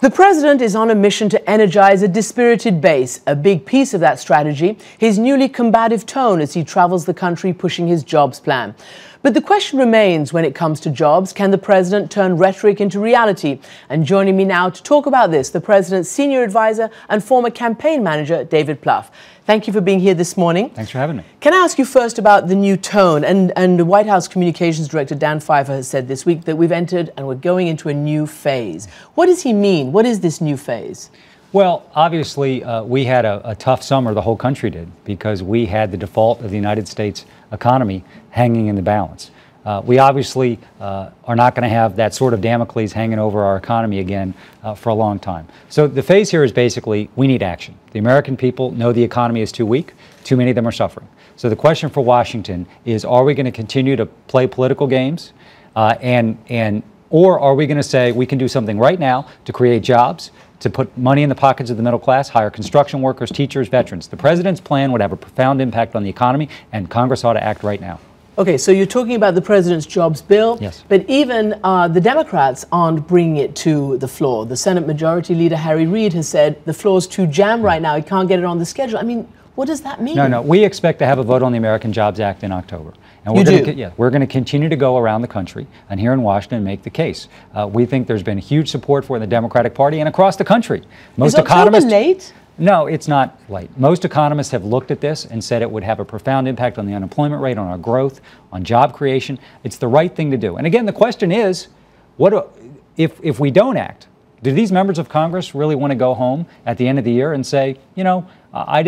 The president is on a mission to energize a dispirited base. A big piece of that strategy, his newly combative tone as he travels the country pushing his jobs plan. But the question remains when it comes to jobs, can the president turn rhetoric into reality? And joining me now to talk about this, the president's senior advisor and former campaign manager, David Plouffe. Thank you for being here this morning. Thanks for having me. Can I ask you first about the new tone? And the White House Communications Director, Dan Pfeiffer, has said this week that we've entered and we're going into a new phase. What does he mean? What is this new phase? Well, obviously, we had a tough summer, the whole country did, because we had the default of the United States economy hanging in the balance. We obviously are not going to have that sort of Damocles hanging over our economy again for a long time. So the phase here is basically we need action. The American people know the economy is too weak. Too many of them are suffering. So the question for Washington is, are we going to continue to play political games or are we going to say we can do something right now to create jobs, to put money in the pockets of the middle class, hire construction workers, teachers, veterans? The president's plan would have a profound impact on the economy, and Congress ought to act right now. Okay, so you're talking about the president's jobs bill, yes. But even the Democrats aren't bringing it to the floor. The Senate Majority Leader Harry Reid has said the floor's too jammed right now. He can't get it on the schedule. I mean, what does that mean? No, we expect to have a vote on the American Jobs Act in October. And we're going to continue to go around the country and here in Washington and make the case. We think there's been huge support for it in the Democratic Party and across the country. Is October late? No, it's not late. Most economists have looked at this and said it would have a profound impact on the unemployment rate, on our growth, on job creation. It's the right thing to do. And again, the question is, if we don't act, do these members of Congress really want to go home at the end of the year and say, you know, I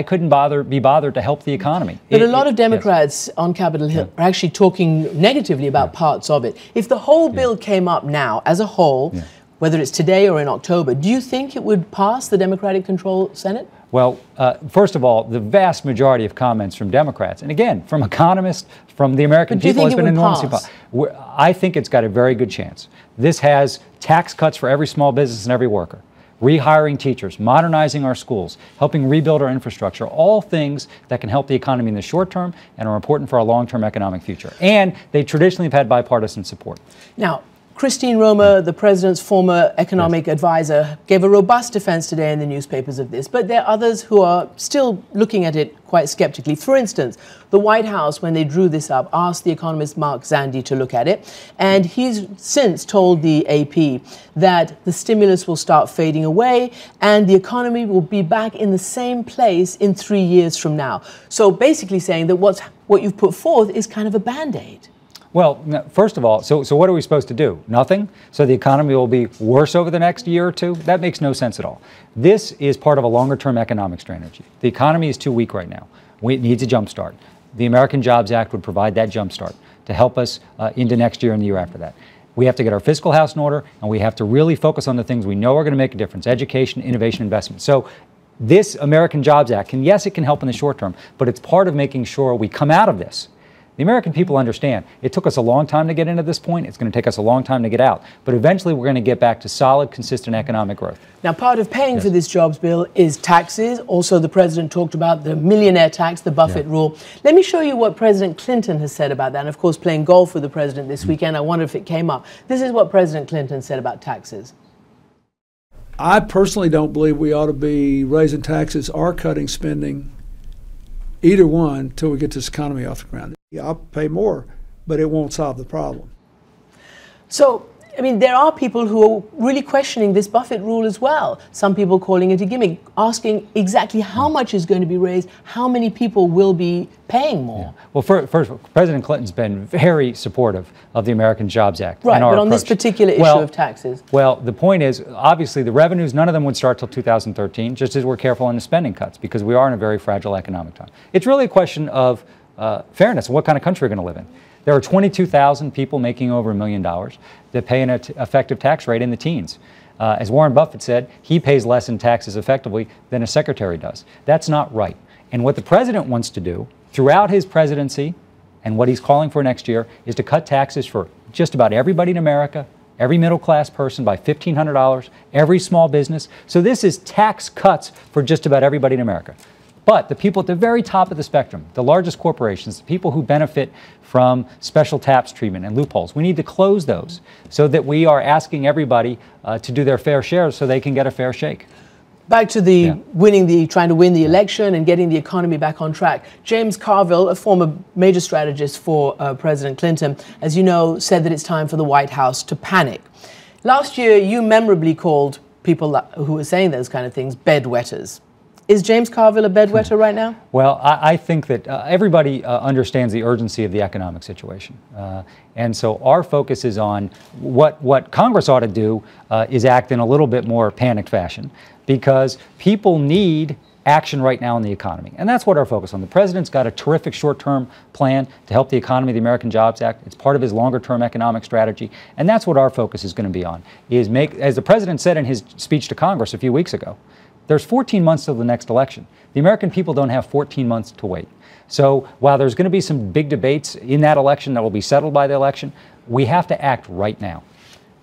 couldn't be bothered to help the economy? But a lot of Democrats on Capitol Hill are actually talking negatively about parts of it. If the whole bill came up now as a whole, whether it's today or in October, do you think it would pass the Democratic-controlled Senate? Well, first of all, the vast majority of comments from Democrats, and again, from economists, from the American people, has been enormously positive. I think it's got a very good chance. This has tax cuts for every small business and every worker, rehiring teachers, modernizing our schools, helping rebuild our infrastructure, all things that can help the economy in the short term and are important for our long-term economic future. And they traditionally have had bipartisan support. Now, Christine Romer, the president's former economic advisor, gave a robust defense today in the newspapers of this, but there are others who are still looking at it quite skeptically. For instance, the White House, when they drew this up, asked the economist Mark Zandi to look at it, and he's since told the AP that the stimulus will start fading away and the economy will be back in the same place in 3 years from now. So basically saying that what you've put forth is kind of a Band-Aid. Well, first of all, so what are we supposed to do? Nothing? So the economy will be worse over the next year or two? That makes no sense at all. This is part of a longer-term economic strategy. The economy is too weak right now. It needs a jump start. The American Jobs Act would provide that jump start to help us into next year and the year after that. We have to get our fiscal house in order, and we have to really focus on the things we know are going to make a difference: education, innovation, investment. So this American Jobs Act, yes, it can help in the short term, but it's part of making sure we come out of this. The American people understand it took us a long time to get into this point. It's going to take us a long time to get out. But eventually we're going to get back to solid, consistent economic growth. Now, part of paying for this jobs bill is taxes. Also, the president talked about the millionaire tax, the Buffett rule. Let me show you what President Clinton has said about that. And of course, playing golf with the president this weekend, I wonder if it came up. This is what President Clinton said about taxes. I personally don't believe we ought to be raising taxes or cutting spending, either one, until we get this economy off the ground. Yeah, I'll pay more, but it won't solve the problem. So, I mean, there are people who are really questioning this Buffett rule as well. Some people calling it a gimmick, asking exactly how much is going to be raised, how many people will be paying more. Well, first, President Clinton's been very supportive of the American Jobs Act. Right, but on this particular issue of taxes. Well, the point is, obviously, the revenues, none of them would start till 2013, just as we're careful on the spending cuts, because we are in a very fragile economic time. It's really a question of fairness, what kind of country we're going to live in. There are 22,000 people making over $1 million that pay an effective tax rate in the teens. As Warren Buffett said, he pays less in taxes effectively than a secretary does. That's not right. And what the president wants to do throughout his presidency and what he's calling for next year is to cut taxes for just about everybody in America, every middle-class person by $1,500, every small business. So this is tax cuts for just about everybody in America. But the people at the very top of the spectrum, the largest corporations, the people who benefit from special tax treatment and loopholes, we need to close those so that we are asking everybody to do their fair share so they can get a fair shake. Back to trying to win the election and getting the economy back on track. James Carville, a former major strategist for President Clinton, as you know, said that it's time for the White House to panic. Last year, you memorably called people who were saying those kind of things bedwetters. Is James Carville a bedwetter right now? Well, I think that everybody understands the urgency of the economic situation. And so our focus is on what Congress ought to do is act in a little bit more panicked fashion, because people need action right now in the economy. And that's what our focus on. The president's got a terrific short-term plan to help the economy, the American Jobs Act. It's part of his longer-term economic strategy. And that's what our focus is going to be on, is as the president said in his speech to Congress a few weeks ago, there's 14 months till the next election. The American people don't have 14 months to wait. So while there's going to be some big debates in that election that will be settled by the election, we have to act right now.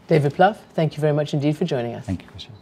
David Plouffe, thank you very much indeed for joining us. Thank you, Christian.